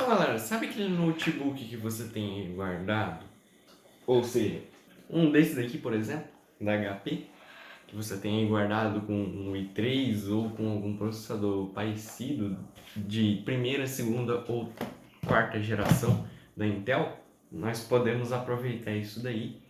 Então, galera, sabe aquele notebook que você tem aí guardado? Ou seja, um desses aqui, por exemplo, da HP, que você tem aí guardado com um i3 ou com algum processador parecido de primeira, segunda ou quarta geração da Intel, nós podemos aproveitar isso daí.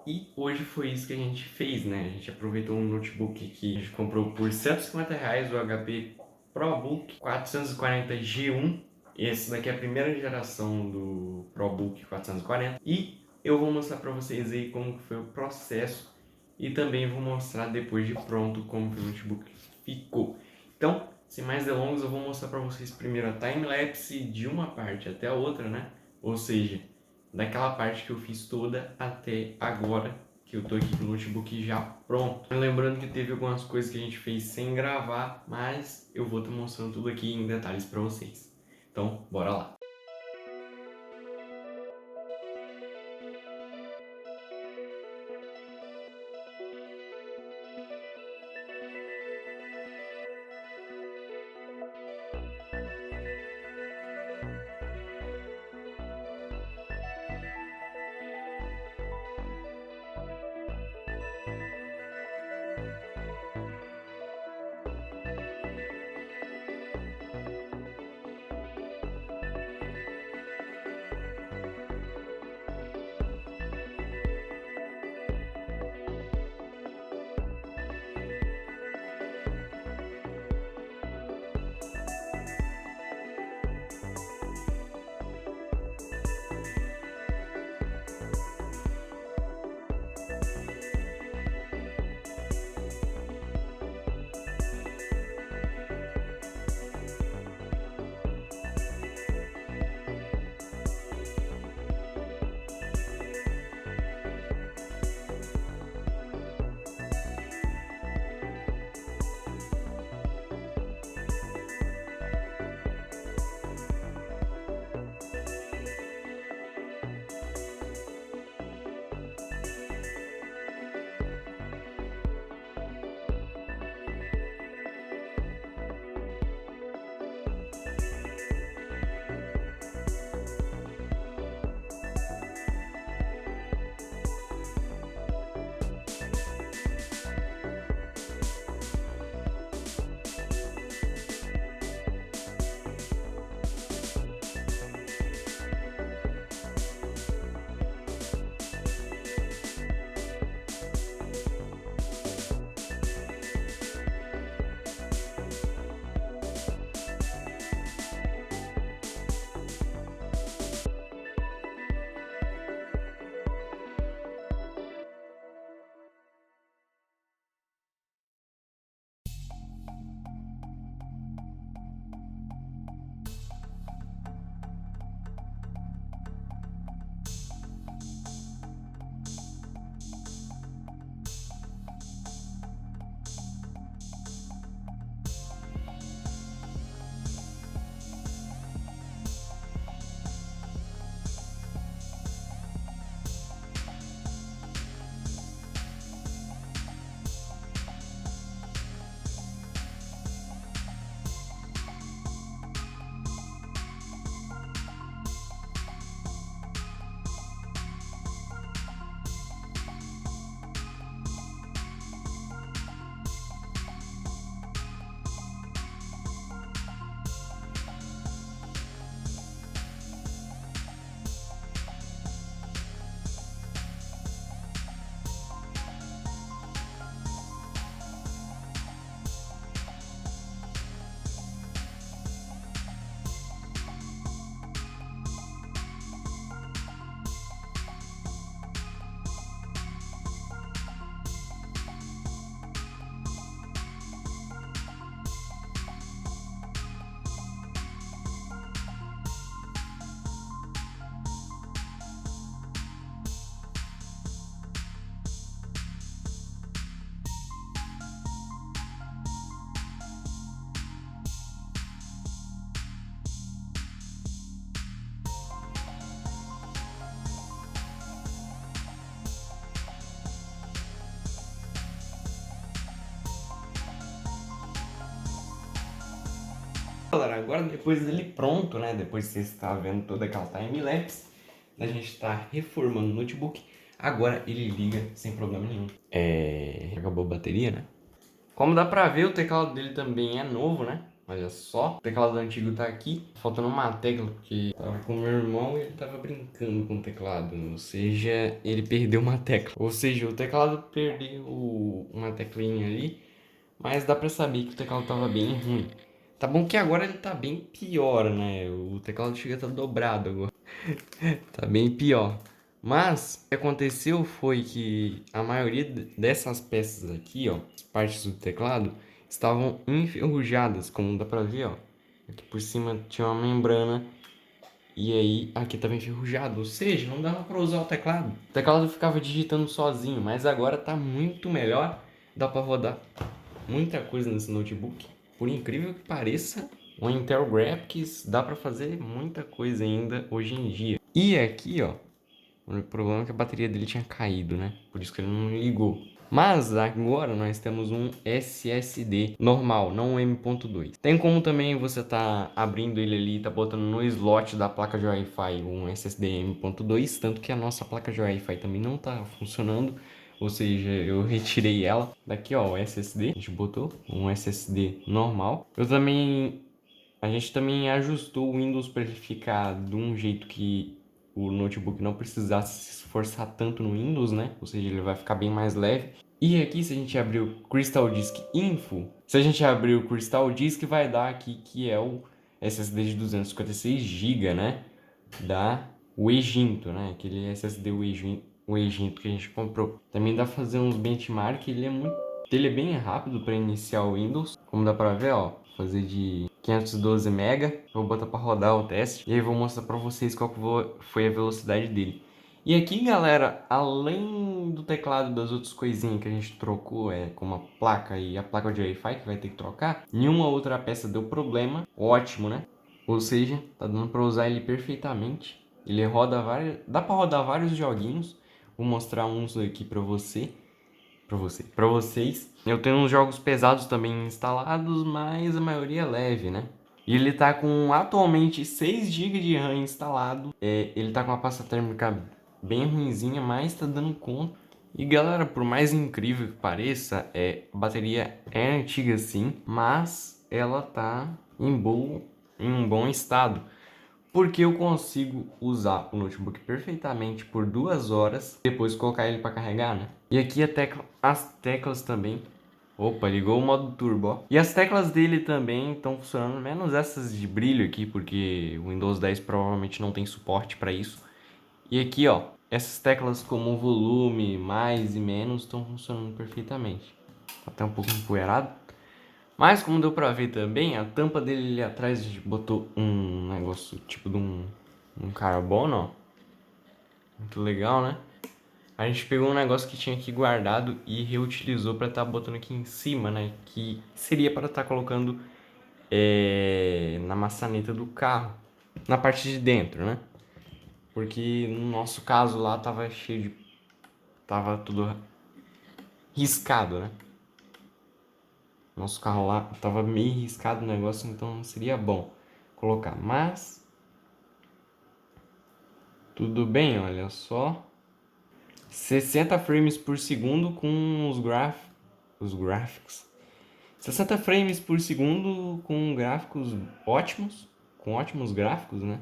E hoje foi isso que a gente fez, né? A gente aproveitou um notebook que a gente comprou por R$ 150, o HP ProBook 440G1. Esse daqui é a primeira geração do ProBook 440. E eu vou mostrar para vocês aí como foi o processo e também vou mostrar depois de pronto como que o notebook ficou. Então, sem mais delongas, eu vou mostrar para vocês primeiro a time-lapse de uma parte até a outra, né? Ou seja, daquela parte que eu fiz toda até agora, que eu tô aqui com o notebook já pronto. Lembrando que teve algumas coisas que a gente fez sem gravar, mas eu vou estar mostrando tudo aqui em detalhes para vocês. Então, bora lá! Galera, agora depois dele pronto, né? Depois que você está vendo toda aquela time-lapse, a gente está reformando o notebook. Agora ele liga sem problema nenhum. Acabou a bateria, né? Como dá pra ver, o teclado dele também é novo, né? Olha só, o teclado antigo tá aqui, faltando uma tecla, porque tava com o meu irmão e ele tava brincando com o teclado. Ou seja, ele perdeu uma tecla. Ou seja, o teclado perdeu uma teclinha ali, mas dá pra saber que o teclado tava bem ruim. Tá bom que agora ele tá bem pior, né? O teclado chega a estar dobrado agora. Tá bem pior. Mas o que aconteceu foi que a maioria dessas peças aqui, ó, as partes do teclado, estavam enferrujadas, como dá pra ver, ó. Aqui por cima tinha uma membrana e aí aqui estava enferrujado, ou seja, não dava para usar o teclado. O teclado ficava digitando sozinho, mas agora tá muito melhor. Dá para rodar muita coisa nesse notebook. Por incrível que pareça, o Intel Graphics dá para fazer muita coisa ainda hoje em dia. E aqui, ó, o problema é que a bateria dele tinha caído, né? Por isso que ele não ligou. Mas agora nós temos um SSD normal, não um M.2. Tem como também você tá abrindo ele ali, tá botando no slot da placa de Wi-Fi um SSD M.2, tanto que a nossa placa de Wi-Fi também não tá funcionando. Ou seja, eu retirei ela. Daqui, ó, o SSD. A gente botou um SSD normal. A gente também ajustou o Windows para ele ficar de um jeito que o notebook não precisasse se esforçar tanto no Windows, né? Ou seja, ele vai ficar bem mais leve. E aqui, se a gente abrir o Crystal Disk Info, se a gente abrir o Crystal Disk, vai dar aqui que é o SSD de 256 GB, né? Da Egito, né? Aquele SSD Egito que a gente comprou. Também dá pra fazer uns benchmark, ele é bem rápido para iniciar o Windows, como dá para ver, ó, fazer de 512 MB. Vou botar para rodar o teste e aí vou mostrar para vocês qual que foi a velocidade dele. E aqui, galera, além do teclado das outras coisinhas que a gente trocou, como a placa e a placa de Wi-Fi que vai ter que trocar, nenhuma outra peça deu problema. Ótimo, né? Ou seja, tá dando para usar ele perfeitamente. Ele roda dá para rodar vários joguinhos. Vou mostrar uns aqui para para vocês. Eu tenho uns jogos pesados também instalados, mas a maioria é leve, né? E ele tá com atualmente 6 GB de RAM instalado. Ele tá com uma pasta térmica bem ruinzinha, mas tá dando conta. E galera, por mais incrível que pareça, a bateria é antiga sim, mas ela tá em um bom estado. Porque eu consigo usar o notebook perfeitamente por 2 horas, depois colocar ele para carregar, né? E aqui as teclas também. Opa, ligou o modo turbo, ó. E as teclas dele também estão funcionando, menos essas de brilho aqui, porque o Windows 10 provavelmente não tem suporte para isso. E aqui, ó, essas teclas como volume, mais e menos estão funcionando perfeitamente. Tá até um pouco empoeirado. Mas como deu pra ver também, a tampa dele ali atrás a gente botou um negócio tipo de um carbono, ó. Muito legal, né? A gente pegou um negócio que tinha aqui guardado e reutilizou pra estar botando aqui em cima, né? Que seria para estar colocando na maçaneta do carro, na parte de dentro, né? Porque no nosso caso lá tava cheio de... tava tudo riscado, né? Nosso carro lá tava meio riscado o negócio, então não seria bom colocar. Mas tudo bem, olha só. 60 frames por segundo com os gráficos. 60 frames por segundo com gráficos ótimos, com ótimos gráficos, né?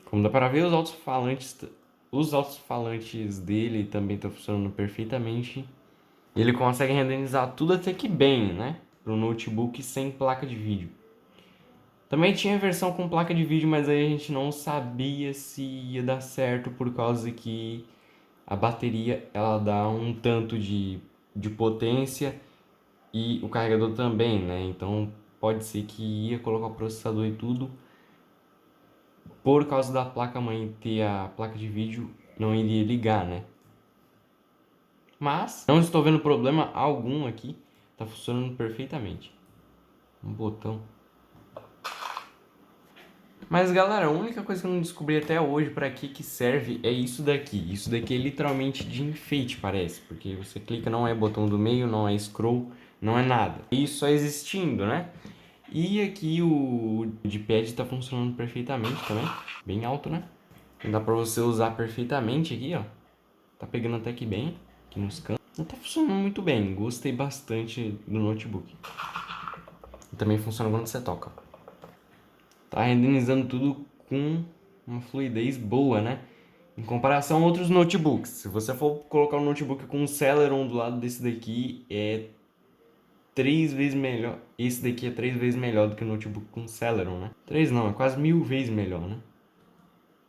Como dá para ver, os alto-falantes dele também estão funcionando perfeitamente. Ele consegue renderizar tudo até que bem, né? Para o notebook sem placa de vídeo. Também tinha versão com placa de vídeo, mas aí a gente não sabia se ia dar certo por causa que a bateria ela dá um tanto de potência e o carregador também, né? Então pode ser que ia colocar o processador e tudo. Por causa da placa-mãe ter a placa de vídeo, não iria ligar, né? Mas não estou vendo problema algum aqui. Tá funcionando perfeitamente. Um botão. Mas galera, a única coisa que eu não descobri até hoje para que serve é isso daqui. Isso daqui é literalmente de enfeite, parece. Porque você clica, não é botão do meio, não é scroll, não é nada. Isso só existindo, né? E aqui o D-pad tá funcionando perfeitamente também, bem alto, né? Dá pra você usar perfeitamente aqui, ó. Tá pegando até que bem, aqui nos cantos. Não tá funcionando muito bem, gostei bastante do notebook. E também funciona quando você toca. Tá renderizando tudo com uma fluidez boa, né? Em comparação a outros notebooks. Se você for colocar um notebook com um Celeron do lado desse daqui, é 3 vezes melhor. Esse daqui é 3 vezes melhor do que o notebook com Celeron, né? 3 não, é quase 1000 vezes melhor, né?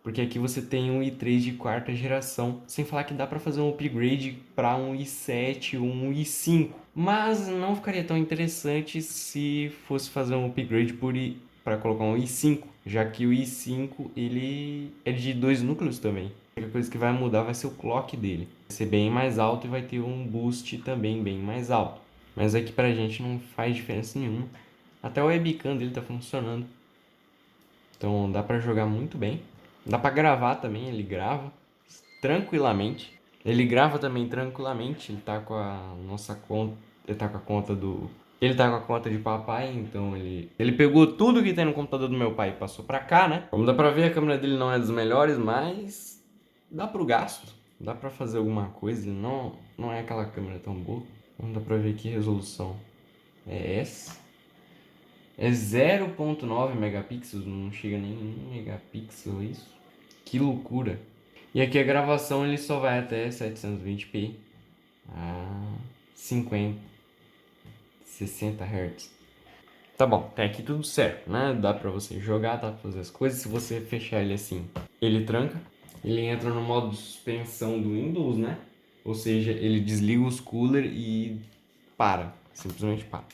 Porque aqui você tem um i3 de quarta geração, sem falar que dá para fazer um upgrade para um i7 ou um i5. Mas não ficaria tão interessante se fosse fazer um upgrade para colocar um i5, já que o i5 ele é de 2 núcleos também. A única coisa que vai mudar vai ser o clock dele. Vai ser bem mais alto e vai ter um boost também bem mais alto. Mas aqui pra gente não faz diferença nenhuma. Até o webcam dele tá funcionando. Então dá pra jogar muito bem. Dá pra gravar também, ele grava tranquilamente. Ele grava também tranquilamente, ele tá com a nossa conta, ele tá com a conta do... Ele tá com a conta de papai, então ele pegou tudo que tem no computador do meu pai e passou pra cá, né? Como dá pra ver, a câmera dele não é das melhores, mas dá pro gasto. Dá pra fazer alguma coisa, ele não é aquela câmera tão boa. Não dá pra ver que resolução é essa. É 0.9 megapixels, não chega nem 1 megapixel isso. Que loucura. E aqui a gravação ele só vai até 720p a 50, 60 Hz. Tá bom, tem aqui tudo certo, né? Dá pra você jogar, dá pra fazer as coisas. Se você fechar ele assim, ele tranca. Ele entra no modo de suspensão do Windows, né? Ou seja, ele desliga os cooler e para, simplesmente para.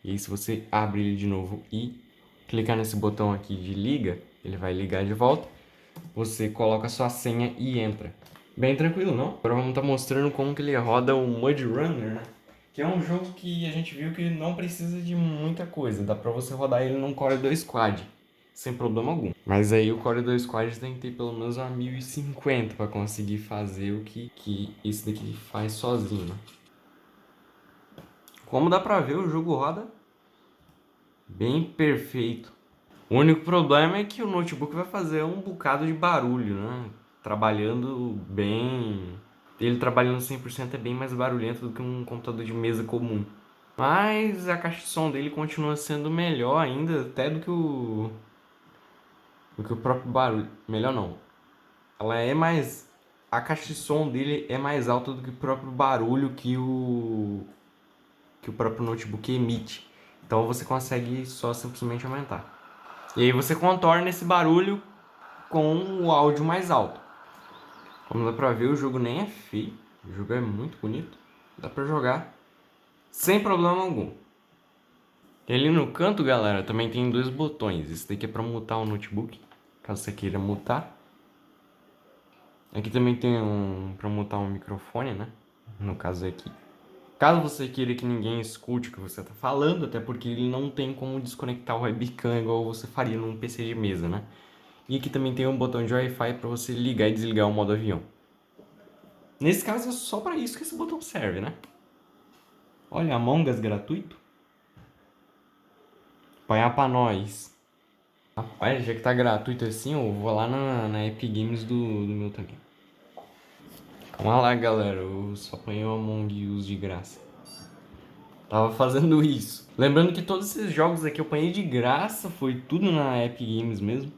E aí se você abre ele de novo e clicar nesse botão aqui de liga, ele vai ligar de volta. Você coloca a sua senha e entra. Bem tranquilo, não? Agora vamos estar mostrando como que ele roda o Mud Runner, né? Que é um jogo que a gente viu que não precisa de muita coisa. Dá pra você rodar ele num Core 2 Quad, sem problema algum. Mas aí o Core 2 Quad tem que ter pelo menos uma 1050 para conseguir fazer o que esse daqui faz sozinho, né? Como dá pra ver, o jogo roda bem perfeito. O único problema é que o notebook vai fazer um bocado de barulho, né? Trabalhando bem... Ele trabalhando 100% é bem mais barulhento do que um computador de mesa comum. Mas a caixa de som dele continua sendo melhor ainda, até do que o próprio barulho. Melhor não. Ela é mais... A caixa de som dele é mais alta do que o próprio barulho que o próprio notebook emite. Então você consegue só simplesmente aumentar. E aí você contorna esse barulho com o áudio mais alto. Como dá pra ver, o jogo nem é feio. O jogo é muito bonito. Dá pra jogar sem problema algum. E ali no canto, galera, também tem 2 botões. Esse daqui é pra mutar o notebook, caso você queira mutar. Aqui também tem pra mutar um microfone, né? No caso aqui. Caso você queira que ninguém escute o que você tá falando, até porque ele não tem como desconectar o webcam igual você faria num PC de mesa, né? E aqui também tem um botão de Wi-Fi para você ligar e desligar o modo avião. Nesse caso é só para isso que esse botão serve, né? Olha, Among Us gratuito. Apanhar pra nós. Rapaz, já que tá gratuito assim, eu vou lá na Epic Games do meu também. Vamos lá, galera. Eu só apanhei o Among Us de graça. Tava fazendo isso. Lembrando que todos esses jogos aqui eu apanhei de graça. Foi tudo na Epic Games mesmo.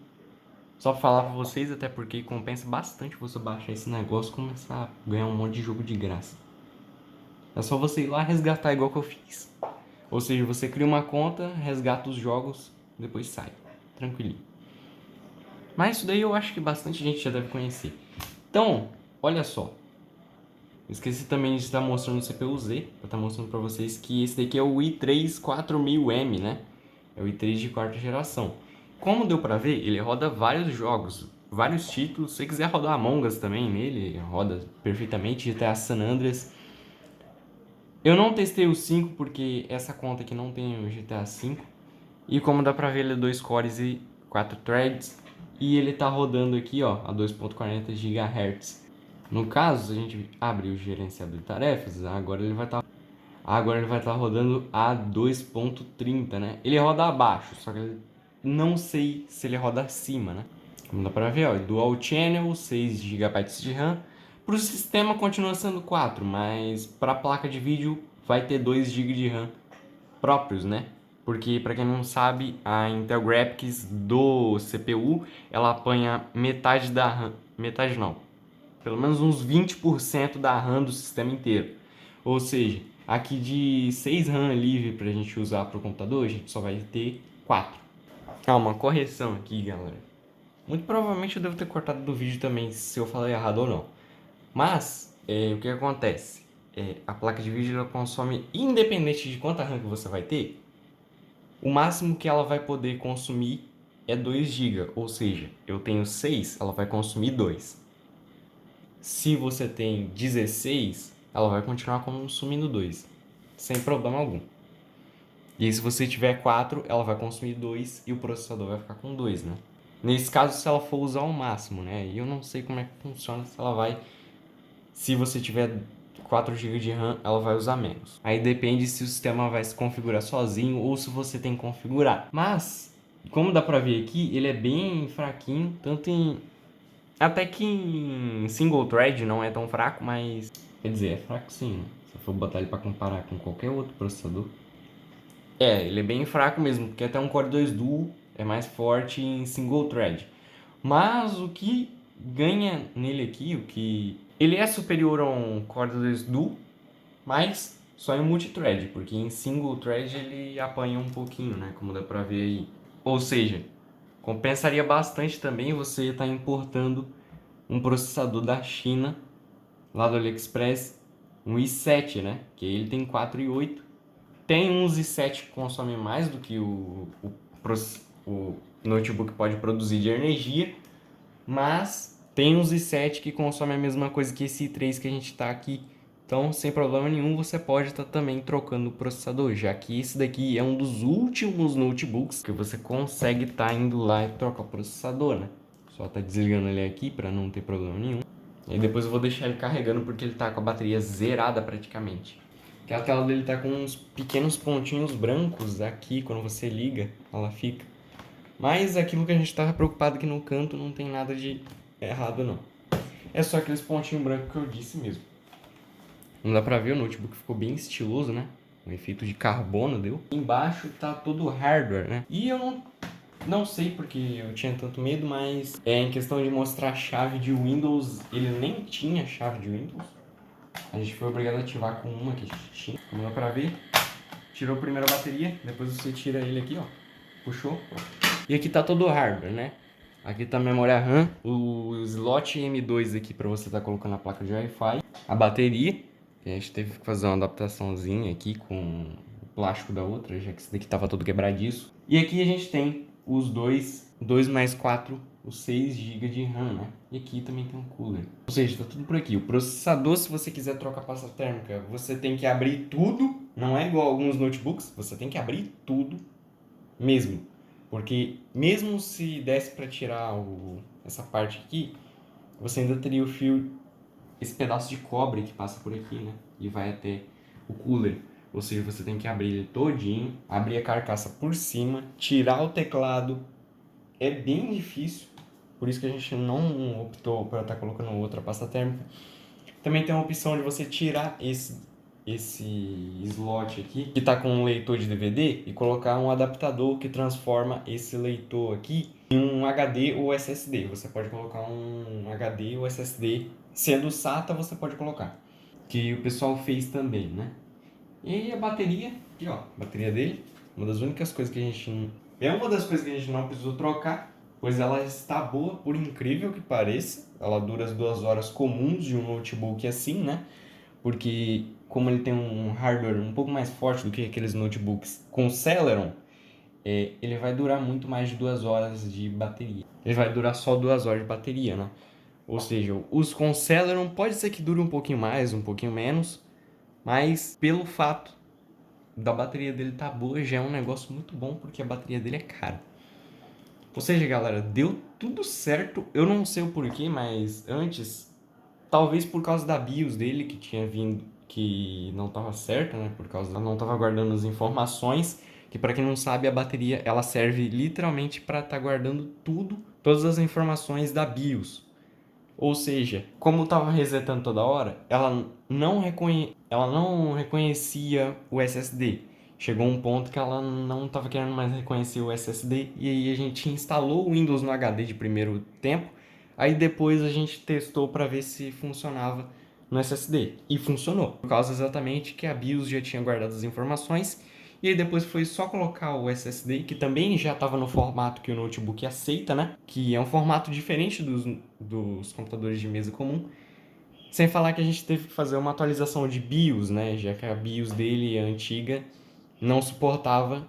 Só pra falar pra vocês, até porque compensa bastante você baixar esse negócio e começar a ganhar um monte de jogo de graça. É só você ir lá resgatar igual que eu fiz. Ou seja, você cria uma conta, resgata os jogos, depois sai. Tranquilinho. Mas isso daí eu acho que bastante gente já deve conhecer. Então, olha só. Esqueci também de estar mostrando o CPU-Z. Pra estar mostrando pra vocês que esse daqui é o i3 4000M, né? É o i3 de quarta geração. Como deu pra ver, ele roda vários jogos, vários títulos. Se você quiser rodar Among Us também nele, roda perfeitamente. GTA San Andreas. Eu não testei o 5 porque essa conta aqui não tem o GTA 5. E como dá pra ver, ele é 2 cores e 4 threads. E ele tá rodando aqui, ó, a 2.40 GHz. No caso, se a gente abre o gerenciador de tarefas, agora ele vai estar... Agora ele vai estar rodando a 2.30, né? Ele roda abaixo, só que eu não sei se ele roda acima, né? Como dá pra ver, ó, Dual Channel, 6 GB de RAM. Para o sistema continua sendo 4, mas para a placa de vídeo vai ter 2 GB de RAM próprios, né? Porque, para quem não sabe, a Intel Graphics do CPU, ela apanha metade da RAM, metade não, pelo menos uns 20% da RAM do sistema inteiro. Ou seja, aqui de 6 RAM livre para a gente usar para o computador, a gente só vai ter 4. Ah, uma correção aqui, galera. Muito provavelmente eu devo ter cortado do vídeo também, se eu falei errado ou não. Mas, o que acontece? A placa de vídeo ela consome, independente de quanta RAM que você vai ter, o máximo que ela vai poder consumir é 2 GB. Ou seja, eu tenho 6, ela vai consumir 2. Se você tem 16, ela vai continuar consumindo 2, sem problema algum. E aí, se você tiver 4, ela vai consumir 2 e o processador vai ficar com 2, né? Nesse caso, se ela for usar o máximo, né? E eu não sei como é que funciona, se ela vai... Se você tiver 4 GB de RAM, ela vai usar menos. Aí depende se o sistema vai se configurar sozinho ou se você tem que configurar. Mas, como dá pra ver aqui, ele é bem fraquinho, tanto em... Até que em single thread não é tão fraco, mas... Quer dizer, é fraco sim, né? Se eu for botar ele pra comparar com qualquer outro processador. Ele é bem fraco mesmo, porque até um Core 2 Duo é mais forte em single thread. Mas o que ganha nele aqui, o que... Ele é superior a um Core 2 Duo, mas só em multithread, porque em single thread ele apanha um pouquinho, né? Como dá pra ver aí. Ou seja, compensaria bastante também você estar importando um processador da China, lá do AliExpress, um i7, né? Que ele tem 4 e 8. Tem uns i7 que consomem mais do que o notebook pode produzir de energia, mas tem uns i7 que consomem a mesma coisa que esse i3 que a gente está aqui. Então, sem problema nenhum, você pode estar também trocando o processador, já que esse daqui é um dos últimos notebooks que você consegue estar indo lá e trocar o processador, né? Só tá desligando ele aqui para não ter problema nenhum. E depois eu vou deixar ele carregando porque ele tá com a bateria zerada praticamente. Que a tela dele tá com uns pequenos pontinhos brancos aqui, quando você liga, ela fica. Mas aquilo que a gente tava preocupado aqui no canto não tem nada de errado não. É só aqueles pontinhos brancos que eu disse mesmo. Não dá pra ver, o notebook ficou bem estiloso, né? Um efeito de carbono deu. Embaixo tá todo hardware, né? E eu não sei porque eu tinha tanto medo, mas em questão de mostrar a chave de Windows, ele nem tinha chave de Windows. A gente foi obrigado a ativar com uma que a gente tinha. Como dá pra ver, tirou a primeira bateria, depois você tira ele aqui, ó. Puxou. E aqui tá todo o hardware, né? Aqui tá a memória RAM, o slot M2 aqui pra você tá colocando a placa de Wi-Fi. A bateria, a gente teve que fazer uma adaptaçãozinha aqui com o plástico da outra, já que esse daqui tava todo quebradiço. E aqui a gente tem os 2 mais 4, os 6 GB de RAM, né? E aqui também tem um cooler. Ou seja, tá tudo por aqui. O processador, se você quiser trocar pasta térmica, você tem que abrir tudo. Não é igual a alguns notebooks, você tem que abrir tudo mesmo. Porque mesmo se desse para tirar essa parte aqui, você ainda teria o fio, esse pedaço de cobre que passa por aqui, né? E vai até o cooler. Ou seja, você tem que abrir ele todinho, abrir a carcaça por cima, tirar o teclado. É bem difícil, por isso que a gente não optou para estar colocando outra pasta térmica. Também tem a opção de você tirar esse slot aqui, que está com um leitor de DVD, e colocar um adaptador que transforma esse leitor aqui em um HD ou SSD. Você pode colocar um HD ou SSD, sendo SATA você pode colocar, que o pessoal fez também, né? E a bateria, aqui ó, a bateria dele, uma das únicas coisas que a gente... É uma das coisas que a gente não precisou trocar, pois ela está boa, por incrível que pareça. Ela dura as 2 horas comuns de um notebook assim, né? Porque como ele tem um hardware um pouco mais forte do que aqueles notebooks com Celeron, ele vai durar muito mais de 2 horas de bateria. Ele vai durar só 2 horas de bateria, né? Ou seja, os com Celeron pode ser que dure um pouquinho mais, um pouquinho menos, mas pelo fato da bateria dele tá boa, já é um negócio muito bom, porque a bateria dele é cara. Ou seja, galera, deu tudo certo. Eu não sei o porquê, mas antes, talvez por causa da BIOS dele, que que não estava certa, né? Por causa ela não estava guardando as informações, que para quem não sabe, a bateria ela serve literalmente para estar guardando tudo, todas as informações da BIOS. Ou seja, como estava resetando toda hora, ela não reconhecia o SSD. Chegou um ponto que ela não estava querendo mais reconhecer o SSD e aí a gente instalou o Windows no HD de primeiro tempo. Aí depois a gente testou para ver se funcionava no SSD e funcionou. Por causa exatamente que a BIOS já tinha guardado as informações e aí depois foi só colocar o SSD, que também já estava no formato que o notebook aceita, né? Que é um formato diferente dos computadores de mesa comum. Sem falar que a gente teve que fazer uma atualização de BIOS, né? Já que a BIOS dele, a antiga, não suportava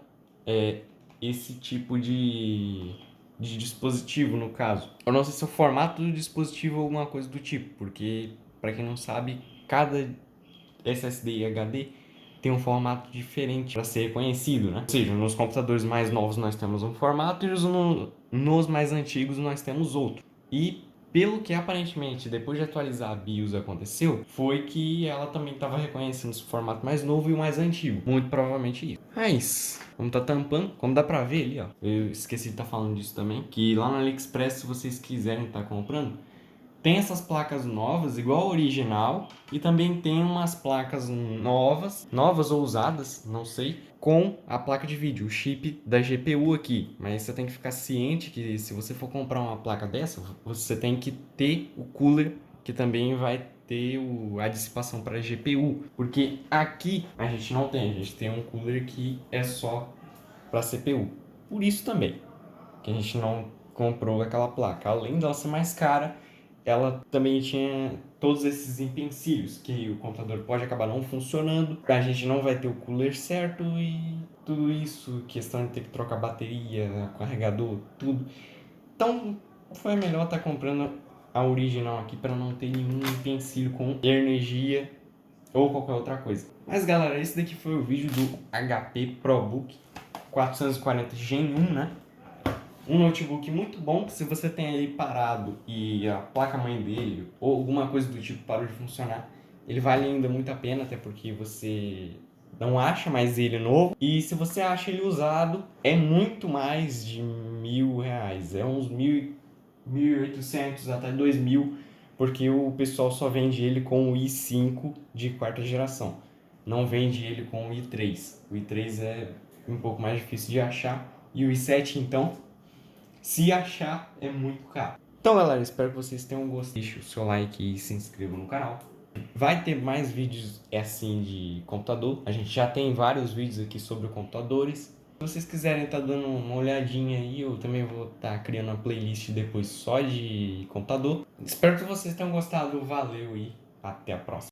esse tipo de dispositivo, no caso. Eu não sei se é o formato do dispositivo ou alguma coisa do tipo, porque, para quem não sabe, cada SSD e HD tem um formato diferente para ser reconhecido, né? Ou seja, nos computadores mais novos nós temos um formato e nos mais antigos nós temos outro. E pelo que aparentemente depois de atualizar a BIOS aconteceu, foi que ela também estava reconhecendo esse formato mais novo e o mais antigo. Muito provavelmente isso. Mas, como tá tampando, como dá pra ver ali, ó. Eu esqueci de estar falando disso também, que lá no AliExpress, se vocês quiserem estar comprando, tem essas placas novas, igual a original, e também tem umas placas novas ou usadas, não sei, com a placa de vídeo, o chip da GPU aqui. Mas você tem que ficar ciente que se você for comprar uma placa dessa, você tem que ter o cooler, que também vai ter a dissipação para a GPU. Porque aqui a gente não tem, a gente tem um cooler que é só para CPU. Por isso também que a gente não comprou aquela placa. Além dela ser mais cara, ela também tinha todos esses empecilhos, que o computador pode acabar não funcionando, a gente não vai ter o cooler certo e tudo isso, questão de ter que trocar bateria, carregador, tudo. Então, foi melhor estar comprando a original aqui para não ter nenhum empecilho com energia ou qualquer outra coisa. Mas galera, esse daqui foi o vídeo do HP ProBook 440 Gen 1, né? Um notebook muito bom, que se você tem ele parado e a placa-mãe dele ou alguma coisa do tipo parou de funcionar, ele vale ainda muito a pena, até porque você não acha mais ele novo. E se você acha ele usado, é muito mais de R$ 1.000. É uns 1.800 até 2.000, porque o pessoal só vende ele com o i5 de quarta geração. Não vende ele com o i3. O i3 é um pouco mais difícil de achar. E o i7, então, se achar, é muito caro. Então, galera, espero que vocês tenham gostado. Deixe o seu like e se inscreva no canal. Vai ter mais vídeos assim de computador. A gente já tem vários vídeos aqui sobre computadores. Se vocês quiserem estar dando uma olhadinha aí, eu também vou estar criando uma playlist depois só de computador. Espero que vocês tenham gostado. Valeu e até a próxima.